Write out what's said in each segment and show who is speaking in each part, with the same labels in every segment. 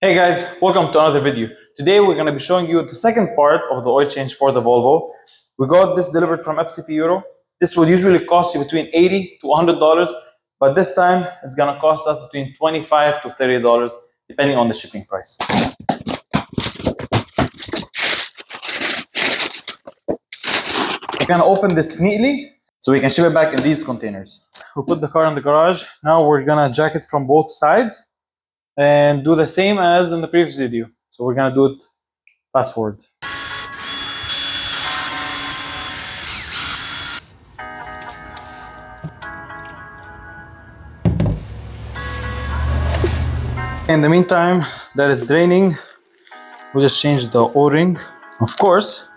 Speaker 1: Hey guys, welcome to another video. Today we're going to be showing you the second part of the oil change for the Volvo. We got this delivered from FCP Euro. This would usually cost you between $80 to $100, but this time it's going to cost us between $25 to $30 depending on the shipping price. We're going to open this neatly so we can ship it back in these containers. We'll put the car in the garage. Now we're going to jack it from both sides and do the same as in the previous video. So we're gonna do it fast forward. In the meantime, that is draining. We'll just change the O-ring. Of course,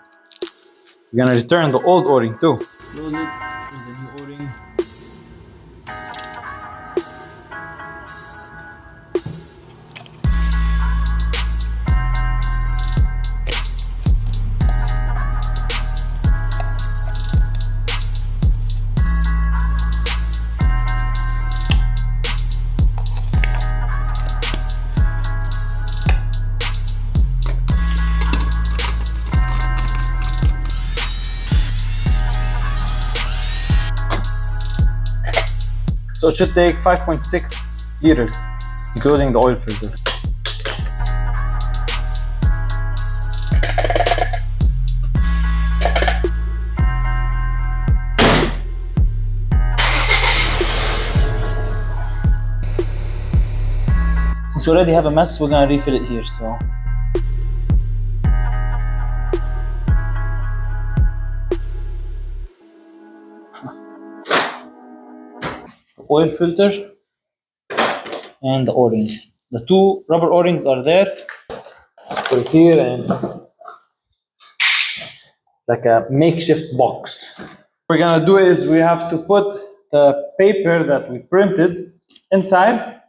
Speaker 1: we're gonna return the old O-ring too. Close it with the new O-ring. So it should take 5.6 liters, including the oil filter. Since we already have a mess, we're gonna refill it here, so. Oil filter and the O-ring. The two rubber O-rings are there. Just put it here and like a makeshift box. What we're gonna do is we have to put the paper that we printed inside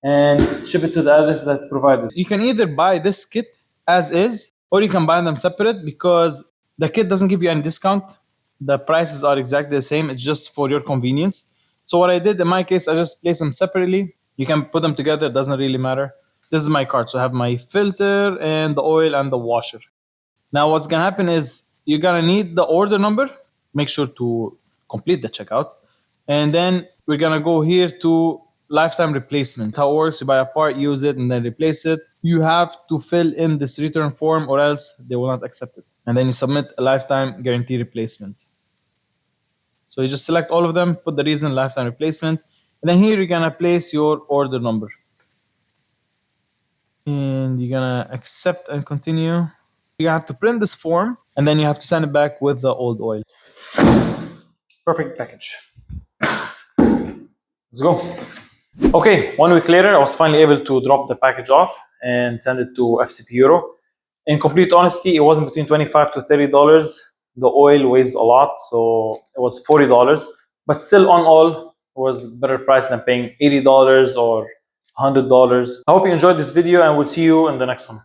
Speaker 1: and ship it to the address that's provided. You can either buy this kit as is, or you can buy them separate because the kit doesn't give you any discount. The prices are exactly the same. It's just for your convenience. So what I did in my case, I just placed them separately. You can put them together, it doesn't really matter. This is my cart, so I have my filter and the oil and the washer. Now what's gonna happen is you're gonna need the order number. Make sure to complete the checkout. And then we're gonna go here to lifetime replacement. How it works, you buy a part, use it, and then replace it. You have to fill in this return form or else they will not accept it. And then you submit a lifetime guarantee replacement. So you just select all of them, put the reason, lifetime replacement, and then here you're gonna place your order number. And you're gonna accept and continue. You have to print this form, and then you have to send it back with the old oil. Perfect package. Let's go. Okay, 1 week later, I was finally able to drop the package off and send it to FCP Euro. In complete honesty, it wasn't between $25 to $30. The oil weighs a lot, so it was $40, but still on all, it was better price than paying $80 or $100. I hope you enjoyed this video and we'll see you in the next one.